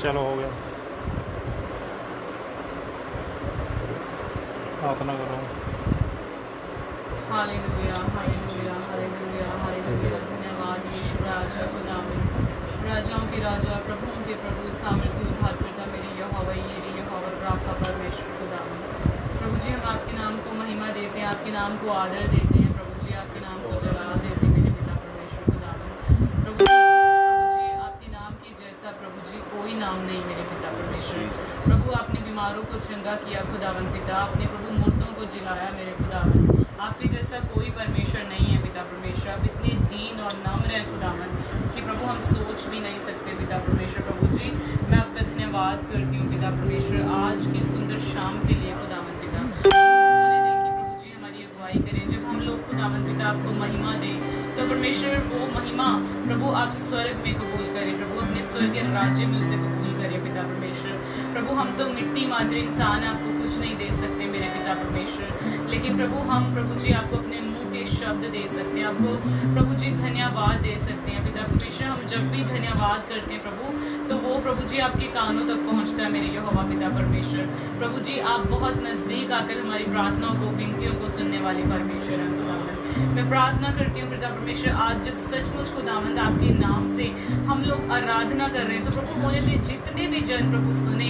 चलो हो गया, प्रार्थना करो। Hallelujah hallelujah hallelujah hallelujah. धन्यवाद यीशु राजा खुदावन, राजाओं के राजा, प्रभुओं के प्रभु, सामर्थ्य उद्धारकर्ता मेरे यहोवा यीरे यहोवा राफा परमेश्वर खुदावन। प्रभु जी हम आपके नाम को महिमा देते हैं, आपके नाम को आदर देते हैं प्रभु जी, आपके नाम को जलाल देते हैं मेरे पिता परमेश्वर खुदावन। प्रभु जी आपके नाम के जैसा प्रभु जी कोई नाम नहीं मेरे पिता परमेश्वर। प्रभु आपने बीमारों को चंगा किया खुदावन पिता, आपने प्रभु मुर्दों को जिलाया मेरे खुदावन। आपके जैसा कोई परमेश्वर नहीं है पिता परमेश्वर। आप इतने दीन और नम्र हैं खुदावन कि प्रभु हम सोच भी नहीं सकते पिता परमेश्वर। प्रभु जी मैं आपका धन्यवाद करती हूँ पिता परमेश्वर आज की सुंदर शाम के लिए खुदावन पिता। हमारे देखिए प्रभु जी हमारी अगुवाई करें, जब हम लोग खुदावन पिता आपको महिमा दें तो परमेश्वर वो महिमा प्रभु आप स्वर्ग में कबूल करें, प्रभु अपने स्वर्ग के राज्य में उसे कबूल करें पिता परमेश्वर। प्रभु हम तो मिट्टी मात्र इंसान आपको कुछ नहीं दे सकते मेरे पिता परमेश्वर, लेकिन प्रभु हम प्रभु जी आपको अपने मुंह के शब्द दे सकते हैं, आपको प्रभु जी धन्यवाद दे सकते हैं पिता परमेश्वर। हम जब भी धन्यवाद करते हैं प्रभु तो वो प्रभु जी आपके कानों तक पहुंचता है मेरे यहोवा पिता परमेश्वर। प्रभु जी आप बहुत नज़दीक आकर हमारी प्रार्थनाओं को, विनतियों को सुनने वाले परमेश्वर हैं खुदावंद। मैं प्रार्थना करती हूँ पिता परमेश्वर आज जब सचमुच खुदावंद आपके नाम से हम लोग आराधना कर रहे हैं तो प्रभु होने से जितने भी जन प्रभु सुने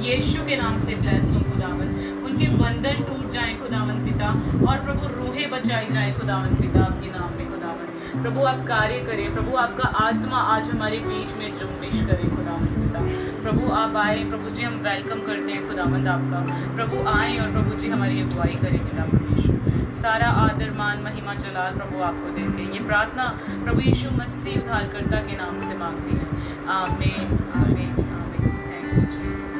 यीशु के नाम से ब्लेस हो खुदावंद, उनके बंधन टूट जाए खुदावंद पिता और प्रभु रूहें बचाई जाए खुदावंद पिता आपके नाम में खुदावंद। प्रभु आप कार्य करें, प्रभु आपका आत्मा आज हमारे बीच में जुम्बिश करे खुदावंद पिता। प्रभु आप आए प्रभु जी, हम वेलकम करते हैं खुदावंद आपका। प्रभु आए और प्रभु जी हमारी अगुवाई करें पिता परमेश्वर। सारा आदर मान महिमा जलाल प्रभु आपको देते हैं। ये प्रार्थना प्रभु यीशु मसीह उद्धारकर्ता के नाम से मांगते हैं, आमीन आमीन आमीन। Thank you Jesus.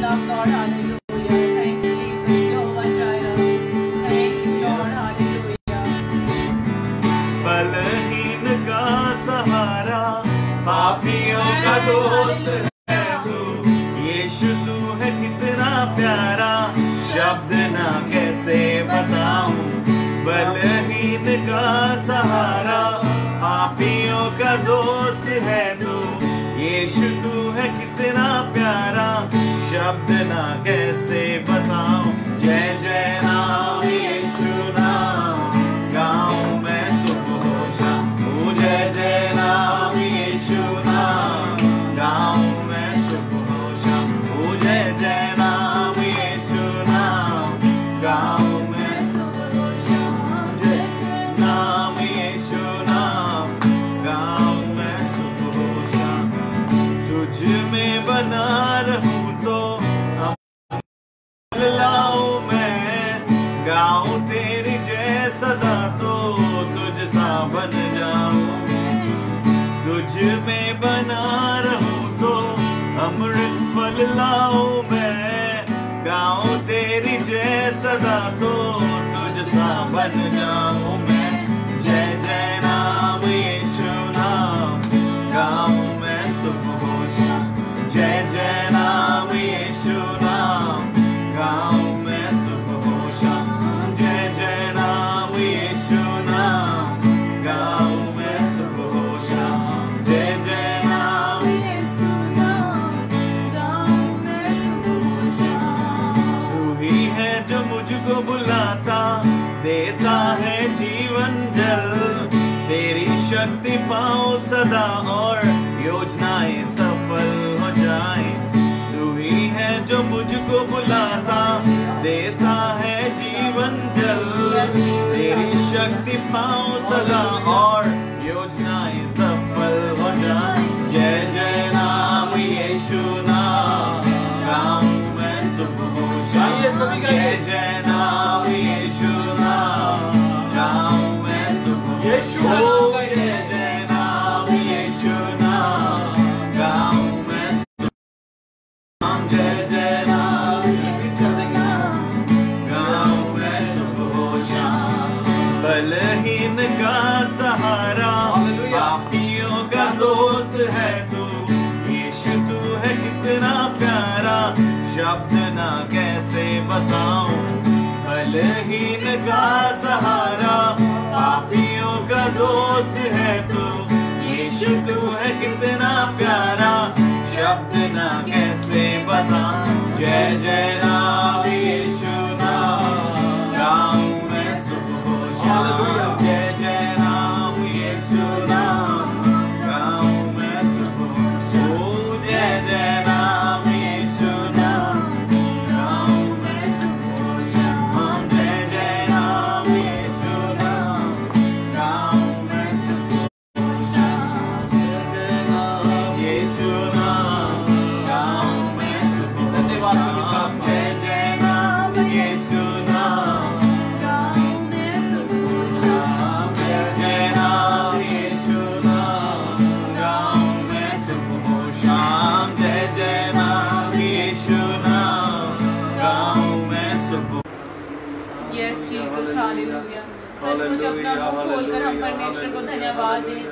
love, Lord. Hallelujah. Thank you, Jesus. Jehovah Jireh. Thank you, Lord. Hallelujah. बलहीन का सहारा, पापियों का दोस्त है तू। यीशु तू है कितना प्यारा, शब्द ना कैसे बताऊं। बलहीन का सहारा, पापियों का दोस्त है तू। यीशु तू है कितना प्यारा, शब्द ना कैसे बताऊं। जय जय नाम यीशु नाम, गाऊं मैं सुबह शाम। जय जय नाम यीशु नाम, गाऊं मैं सुबह शाम। जय जय नाम यीशु नाम, गाऊं मैं सुबह शाम। जय जय नाम यीशु नाम, गाऊं मैं सुबह शाम। तुझ में बना रहूं तो लाऊं मैं, गाऊं तेरी जय सदा तो तुझ सा बन जाऊं। तुझ में बना रहूं तो अमृत फल लाऊं मैं, गाऊं तेरी जय सदा तो तुझ सा बन जाऊं मैं। जय जय नाम यीशु नाम, गाऊं मैं सुबह शाम। जय जय नाम यीशु नाम, गाऊं मैं सुबह शाम। जय जय नाम यीशु नाम, गाऊं मैं सुबह शाम। जय जय नाम यीशु नाम, गाऊं मैं सुबह शाम। तू ही है जो मुझको बुलाता, देता है जीवन जल। तेरी शक्ति पाऊं सदा और योजनाएं सफल हो जाए। तू ही है जो मुझको बुलाता, देता है जीवन जल। तेरी शक्ति पाऊं सदा और योजनाएं सफल हो जाए। जय जय नाम यीशु नाम, गाऊं मैं सुबह शाम। जय जय नाम यीशु नाम, गाऊं मैं सुबह शाम। जय जय नाम यीशु नाम, गाऊं मैं सुबह। जय जय नाम गाऊं मैं सुबह शाम। बलहीन का सहारा, पापियों का दोस्त है तू। यीशु तू है कितना प्यारा, शब्द ना कैसे बताऊं। बलहीन का सहारा, पापियों का दोस्त है तू। यीशु तू है कितना प्यारा, शब्द ना कैसे बताऊं। जय जय नाम यीशु नाम, गाऊं मैं सुबह शाम। जय जय नाम यीशु नाम, गाऊं मैं सुबह शाम। जय जय नाम यीशु नाम, गाऊं मैं सुबह शाम। जय जय नाम यीशु नाम, गाऊं मैं सुबह शाम। जय जय नाम यीशु नाम, गाऊं मैं सुबह शाम। जय जय नाम यीशु नाम, गाऊं मैं सुबह शाम। जय जय नाम यीशु नाम, गाऊं मैं सुबह शाम। जय जय नाम यीशु नाम, गाऊं मैं सुबह। Yes, Jesus, hallelujah. सचमुच अपना मुंह खोलकर हम परमेश्वर को धन्यवाद दें।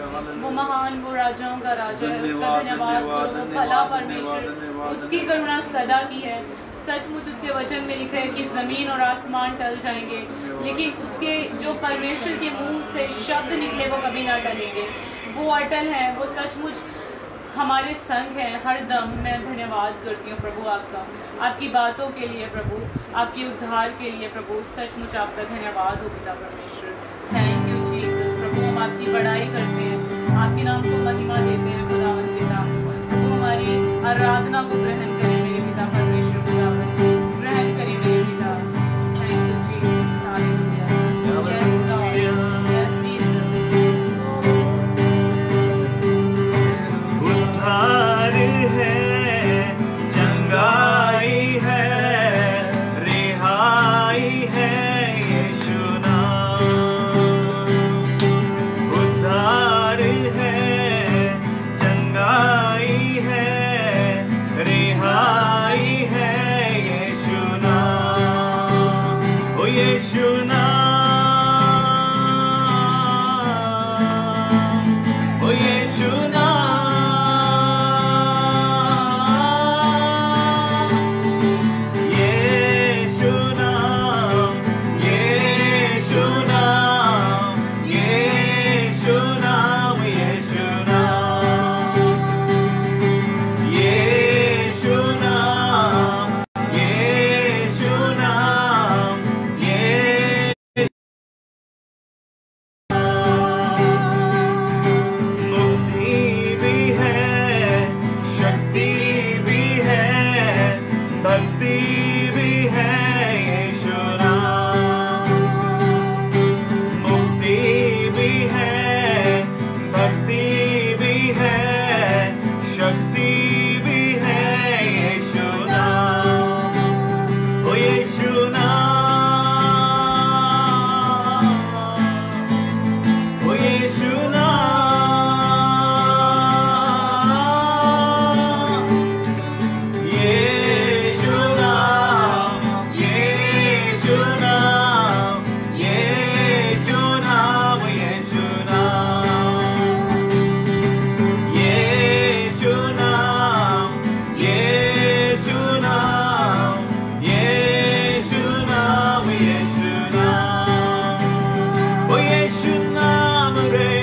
वो महान, वो राजाओं का राजा है, उसका धन्यवाद करो। वो भला परमेश्वर, उसकी करुणा सदा की है। सचमुच उसके वचन में लिखा है कि ज़मीन और आसमान टल जाएंगे, लेकिन उसके जो परमेश्वर के मुंह से शब्द निकले वो कभी ना टलेंगे। वो अटल हैं, वो सचमुच हमारे संग हैं हर दम। मैं धन्यवाद करती हूँ प्रभु आपका, आपकी बातों के लिए प्रभु, आपकी उद्धार के लिए प्रभु। सचमुच आपका धन्यवाद हो पिता परमेश्वर। Thank you Jesus. प्रभु हम आपकी बड़ाई करते हैं, आपके नाम को महिमा देते हैं खुदावंद पिता। प्रभु हमारी आराधना को ग्रहण करें मेरे पिता परमेश्वर। खुदावंद ग्रहण करें मेरे पिता। Thank you Jesus. Hallelujah. Yes Lord, yes Jesus. उद्धार है, चंगाई है, रिहाई है यीशु नाम। उद्धार है, चंगाई है, रिहाई यीशु नाम, ओ यीशु नाम, यीशु नाम, यीशु नाम, यीशु नाम, यीशु नाम, यीशु नाम, यीशु नाम, मुक्ति भी है, शक्ति भी है, भक्ति भी है यीशु नाम, मुक्ति भी है, भक्ति भी है, शक्ति भी है यीशु नाम, ओ यीशु नाम, ओ यीशु नाम, यीशु नाम, यीशु नाम, यीशु नाम, यीशु नाम, यीशु नाम, यीशु नाम, यीशु नाम, यीशु नाम, ओ यीशु नाम रे,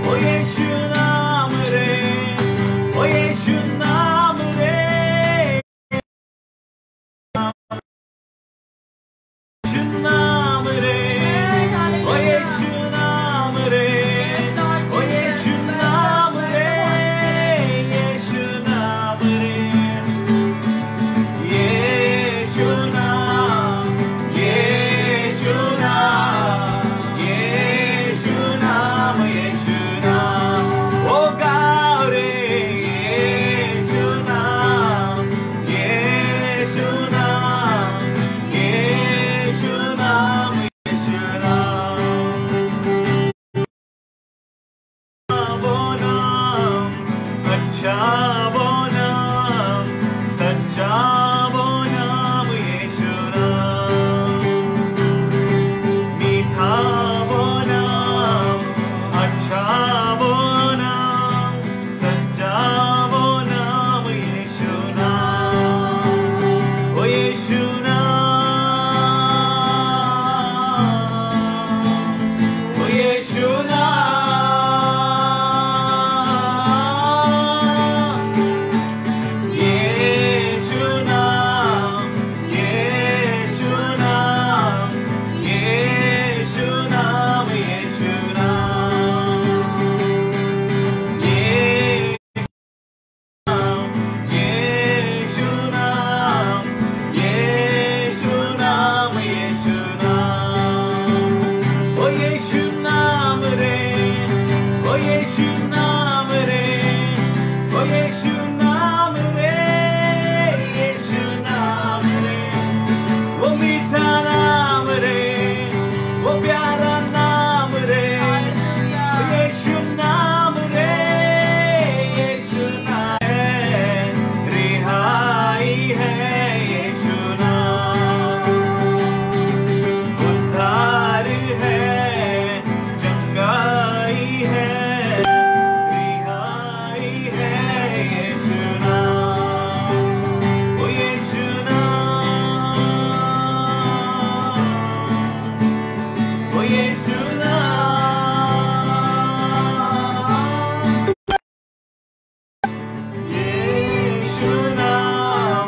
ओ यीशु नाम रे, ओ यीशु नाम रे, यीशु नाम रे, ओ यीशु नाम रे, ओ यीशु नाम रे, यीशु नाम रे, यीशु नाम, यीशु नाम, यीशु नाम, यीशु नाम, ओ गाओ रे, यीशु नाम, यीशु नाम, यीशु नाम, यीशु नाम, वो नाम, अच्छा वो नाम, सच्चा वो नाम यीशु नाम, मीठा वो नाम, अच्छा वो नाम, सच्चा वो नाम यीशु नाम, ओ यीशु नाम, ओ यीशु नाम, यीशु नाम, यीशु नाम, यीशु नाम, यीशु नाम, यीशु नाम, यीशु नाम, यीशु नाम, ओ यीशु नाम रे, ओ यीशु नाम रे, ओ यीशु नाम रे, यीशु नाम रे, वो मीठा नाम रे, वो प्यारा नाम रे, ओ यीशु नाम रे, यीशु नाम है, रिहाई है यीशु नाम, उद्धार है, चंगाई है, रिहाई है यीशु नाम, ओ यीशु नाम, ओ यीशु नाम, यीशु नाम,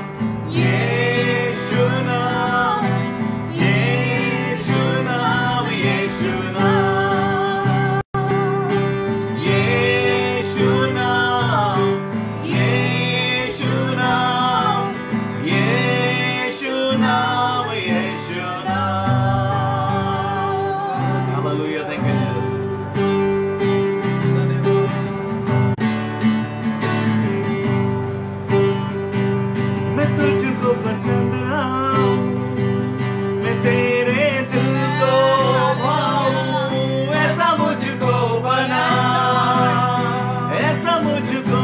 यीशु नाम, यीशु नाम, यीशु नाम, यीशु नाम, यीशु नाम, यीशु नाम, यीशु नाम, हालेलुया, थैंक यू जीसस। मैं तुझको पसंद आऊं, मैं तेरे दिल को भाऊं, ऐसा मुझको बना, ऐसा मुझको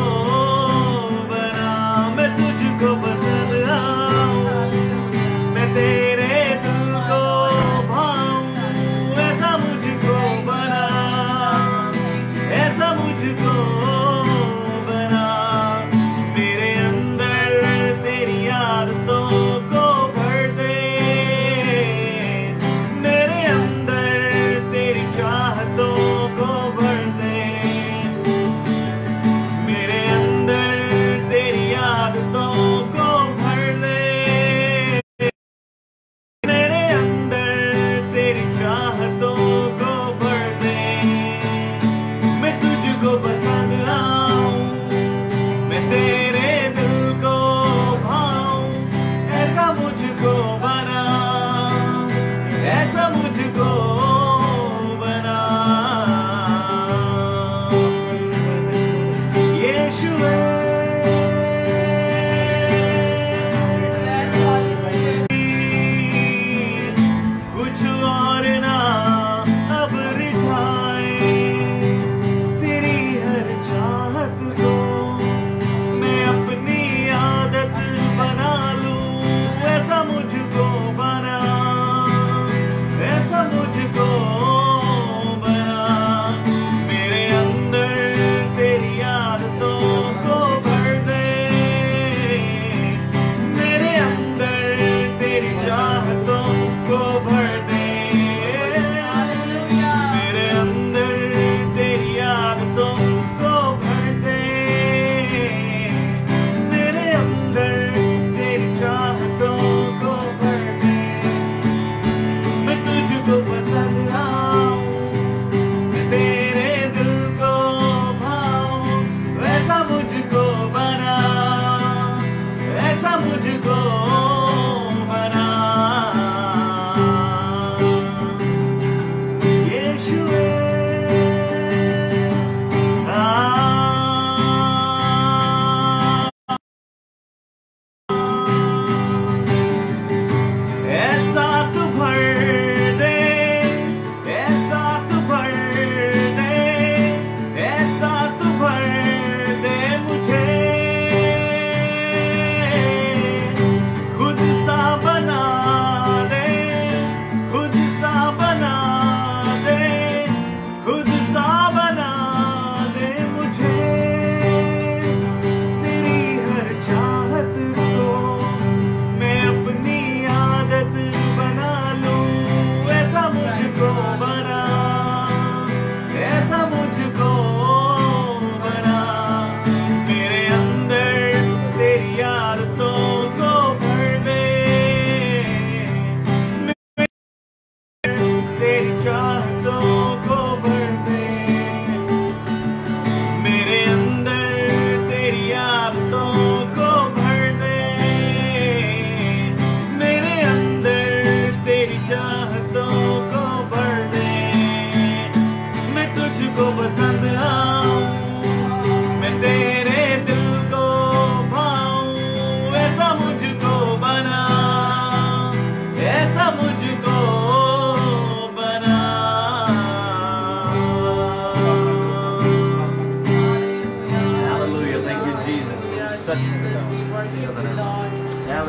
बना, मैं तुझको पसंद आऊं, मैं तेरे दिल को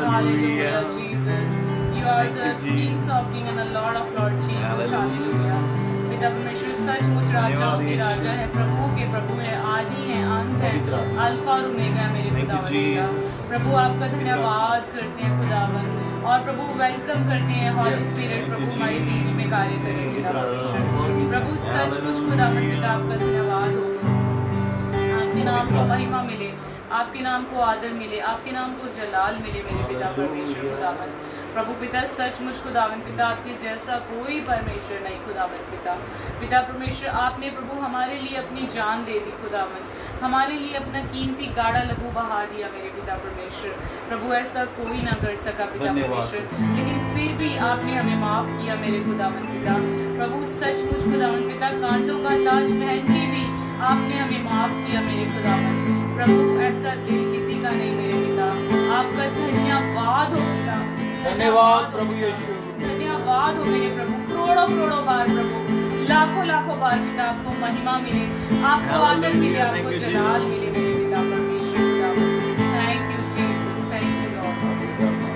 Hallelujah, Jesus. You are the Kings of Kings and the Lord of Lords, Jesus. Hallelujah. पिता परमेश्वर सचमुच राजाओं के राजा है, प्रभु के प्रभु है, आदि है, अंत है, अल्फा और ओमेगा है मेरे खुदावन पिता। प्रभु आपका धन्यवाद करते हैं खुदावन, और प्रभु वेलकम करते हैं हॉली स्पिरिट, प्रभु हमारे बीच में कार्य करें पिता परमेश्वर। प्रभु सचमुच खुदावन पिता आपका धन्यवाद हो, आपके नाम को महिमा मिले, आपके नाम को आदर मिले, आपके नाम को जलाल मिले मेरे पिता परमेश्वर खुदावन। प्रभु पिता सचमुच खुदावन पिता आपके जैसा कोई परमेश्वर नहीं खुदावन पिता। पिता परमेश्वर आपने प्रभु हमारे लिए अपनी जान दे दी खुदावन, हमारे लिए अपना कीमती गाढ़ा लहू बहा दिया मेरे पिता परमेश्वर। प्रभु ऐसा कोई ना कर सका पिता परमेश्वर, लेकिन फिर भी आपने हमें माफ किया मेरे खुदावन पिता। प्रभु सचमुच खुदावन पिता कांटों का ताज पहन के भी आपने हमें माफ किया मेरे खुदावन। प्रभु ऐसा दिल किसी का नहीं मेरे पिता, आपका धन्यवाद हो पिता, धन्यवाद प्रभु यीशु, धन्यवाद हो मेरे प्रभु। करोड़ों करोड़ों बार प्रभु, लाखों लाखों बार पिता आपको महिमा मिले, आपको आदर मिले, आपको जलाल मिले मेरे पिता परमेश्वर खुदावन। Thank you Jesus, thank you Lord,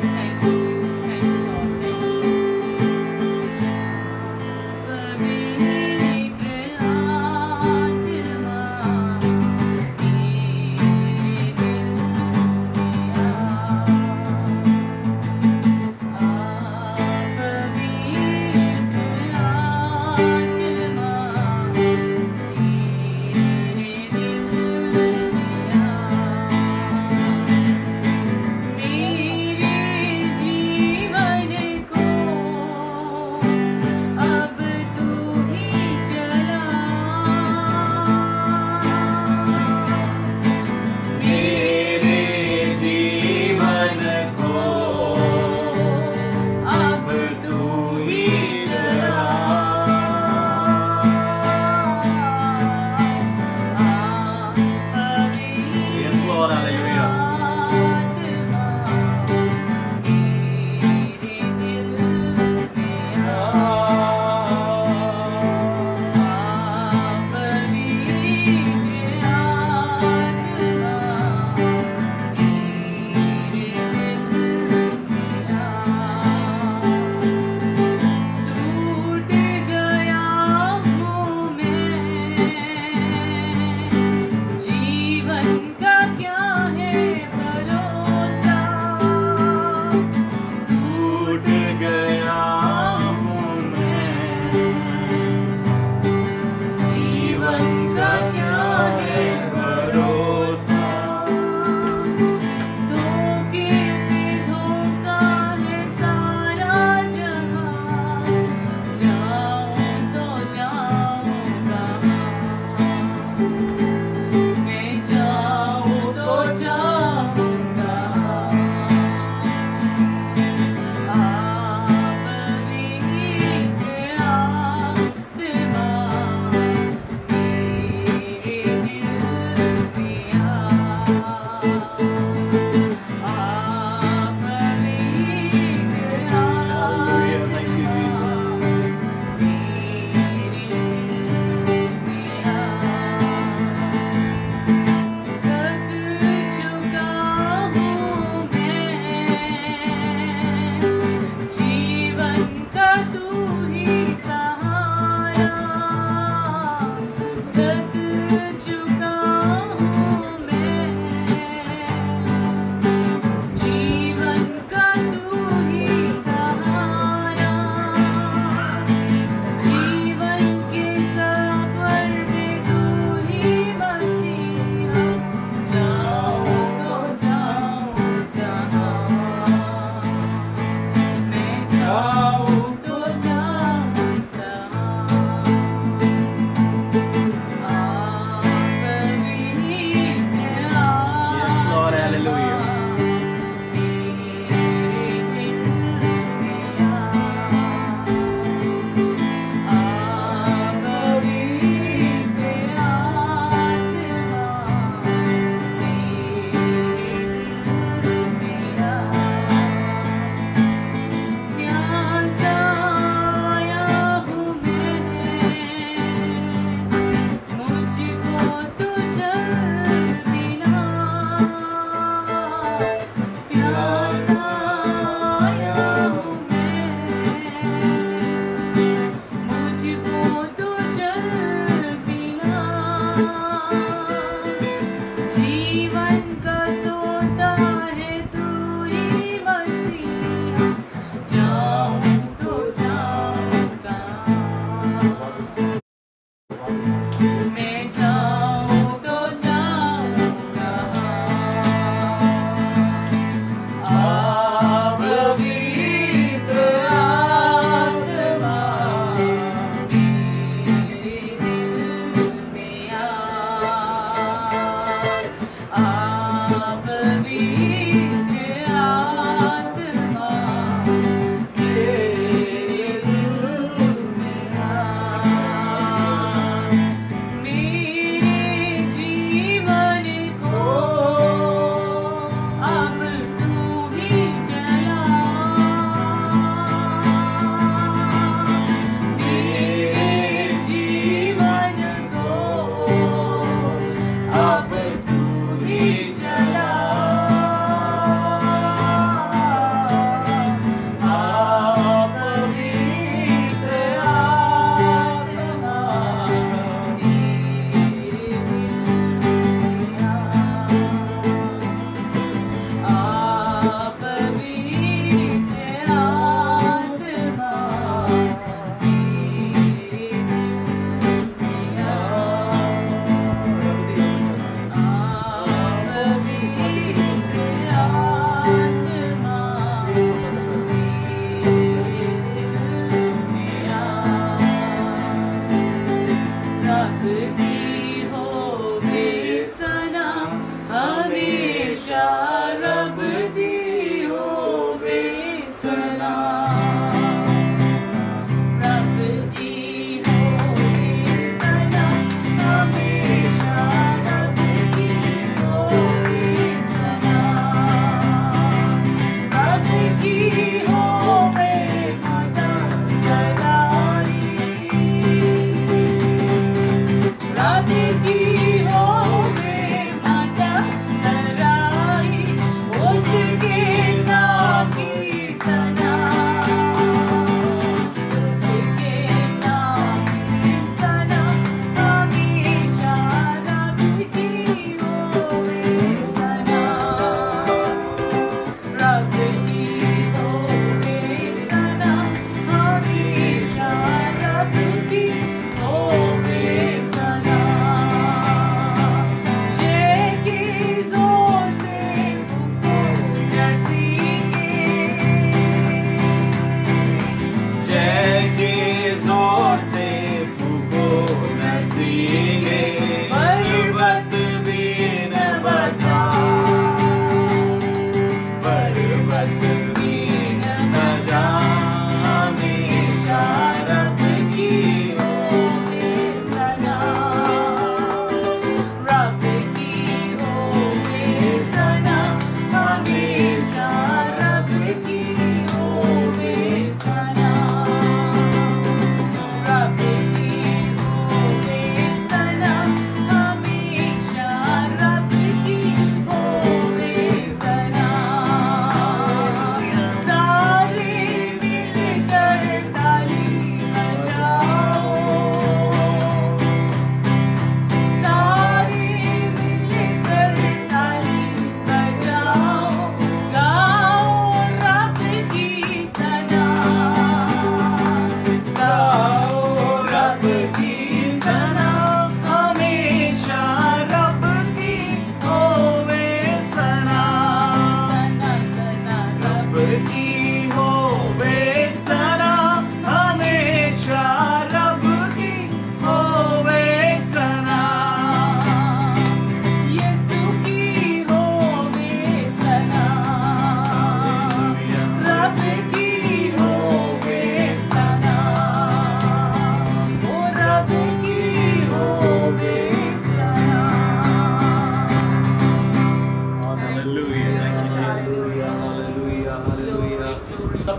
thank you Jesus, thank you Lord, thank you.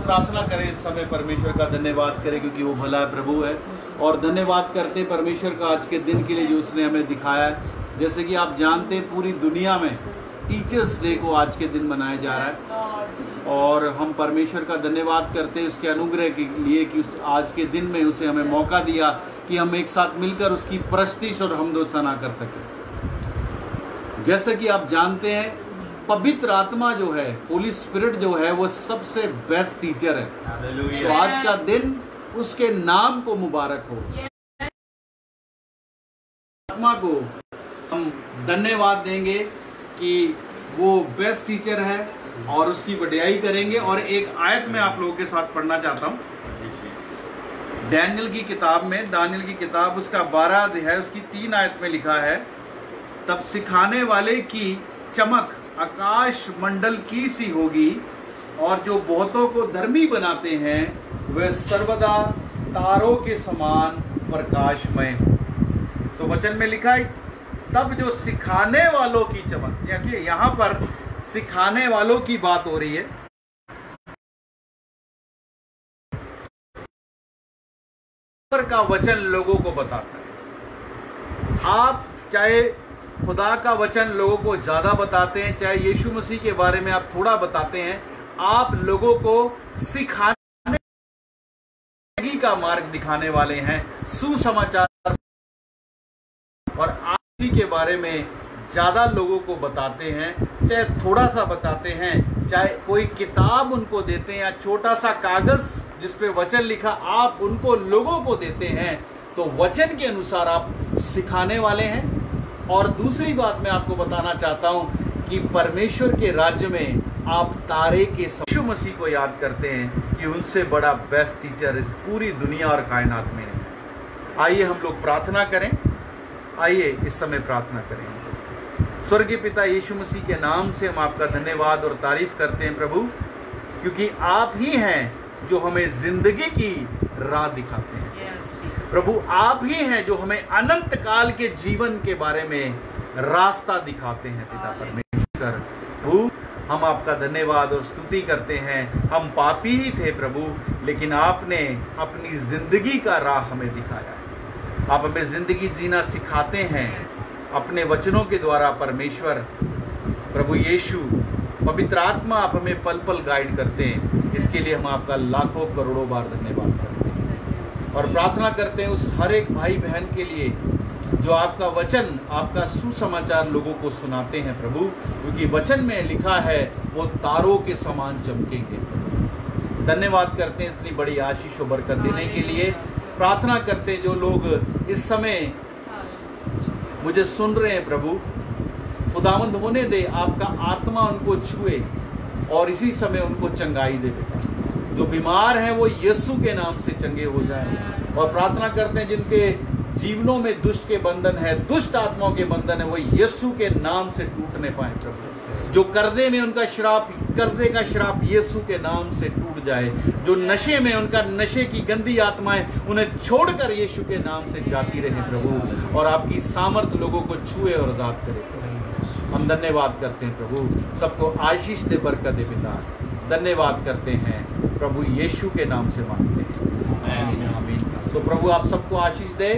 प्रार्थना करें इस समय, परमेश्वर का धन्यवाद करें क्योंकि वो भला प्रभु है। और धन्यवाद करते हैं परमेश्वर का आज के दिन के लिए जो उसने हमें दिखाया है। जैसे कि आप जानते हैं पूरी दुनिया में टीचर्स डे को आज के दिन मनाया जा रहा है और हम परमेश्वर का धन्यवाद करते हैं उसके अनुग्रह के लिए कि आज के दिन में उसे हमें मौका दिया कि हम एक साथ मिलकर उसकी प्रस्तुति और हमदोसना कर सकें। जैसे कि आप जानते हैं पवित्र आत्मा जो है, होली स्पिरिट जो है, वो सबसे बेस्ट टीचर है। तो आज का दिन उसके नाम को मुबारक हो। आत्मा को हम धन्यवाद देंगे कि वो बेस्ट टीचर है और उसकी बढ़ाई करेंगे। और एक आयत में आप लोगों के साथ पढ़ना चाहता हूँ दानियेल की किताब में, दानियेल की किताब उसका 12 अध्याय उसकी 3 आयत में लिखा है, तब सिखाने वाले की चमक आकाश मंडल की सी होगी और जो बहुतों को धर्मी बनाते हैं वे सर्वदा तारों के समान प्रकाशमय हो। तो वचन में लिखा है तब जो सिखाने वालों की चमक, देखिए यहाँ पर सिखाने वालों की बात हो रही है। का वचन लोगों को बताता है। आप चाहे खुदा का वचन लोगों को ज्यादा बताते हैं, चाहे यीशु मसीह के बारे में आप थोड़ा बताते हैं, आप लोगों को सिखाने का मार्ग दिखाने वाले हैं, सुसमाचार और आप के बारे में ज्यादा लोगों को बताते हैं। चाहे थोड़ा सा बताते हैं, चाहे कोई किताब उनको देते हैं या छोटा सा कागज जिस पे वचन लिखा आप उनको लोगों को देते हैं, तो वचन के अनुसार आप सिखाने वाले हैं। और दूसरी बात मैं आपको बताना चाहता हूं कि परमेश्वर के राज्य में आप तारे के यीशु मसीह को याद करते हैं कि उनसे बड़ा बेस्ट टीचर इस पूरी दुनिया और कायनात में नहीं है। आइए हम लोग प्रार्थना करें। आइए इस समय प्रार्थना करें। स्वर्गीय पिता यीशु मसीह के नाम से हम आपका धन्यवाद और तारीफ करते हैं प्रभु, क्योंकि आप ही हैं जो हमें जिंदगी की राह दिखाते हैं। प्रभु आप ही हैं जो हमें अनंत काल के जीवन के बारे में रास्ता दिखाते हैं। पिता परमेश्वर प्रभु हम आपका धन्यवाद और स्तुति करते हैं। हम पापी ही थे प्रभु, लेकिन आपने अपनी ज़िंदगी का राह हमें दिखाया है। आप हमें ज़िंदगी जीना सिखाते हैं अपने वचनों के द्वारा। परमेश्वर प्रभु यीशु पवित्र आत्मा आप हमें पल पल गाइड करते हैं। इसके लिए हम आपका लाखों करोड़ों बार धन्यवाद करते हैं और प्रार्थना करते हैं उस हर एक भाई बहन के लिए जो आपका वचन, आपका सुसमाचार लोगों को सुनाते हैं प्रभु, क्योंकि वचन में लिखा है वो तारों के समान चमकेंगे। धन्यवाद करते हैं इतनी बड़ी आशीष और बरकत देने के लिए। प्रार्थना करते हैं जो लोग इस समय मुझे सुन रहे हैं प्रभु, खुदावंद होने दे, आपका आत्मा उनको छुए और इसी समय उनको चंगाई दे बेटा। जो बीमार हैं वो यीशु के नाम से चंगे हो जाएं। और प्रार्थना करते हैं जिनके जीवनों में दुष्ट के बंधन है, दुष्ट आत्माओं के बंधन है, वो यीशु के नाम से टूटने पाए प्रभु। जो कर्जे में उनका श्राप, कर्जे का श्राप यीशु के नाम से टूट जाए। जो नशे में उनका, नशे की गंदी आत्माएं उन्हें छोड़कर यीशु के नाम से जाती रहे प्रभु, और आपकी सामर्थ लोगों को छुए और दाद करे। हम धन्यवाद करते हैं प्रभु, सबको आशीष दे, बरकत दे पिता। धन्यवाद करते हैं प्रभु, यीशु के नाम से मांगते हैं, आमीन। तो प्रभु आप सबको आशीष दे,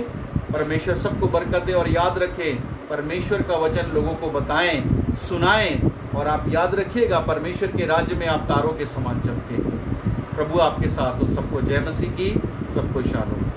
परमेश्वर सबको बरकत दे। और याद रखें, परमेश्वर का वचन लोगों को बताएं, सुनाएं, और आप याद रखिएगा परमेश्वर के राज्य में आप तारों के समान चमकेंगे। प्रभु आपके साथ हो। सबको जय मसीह की, सबको शालोम।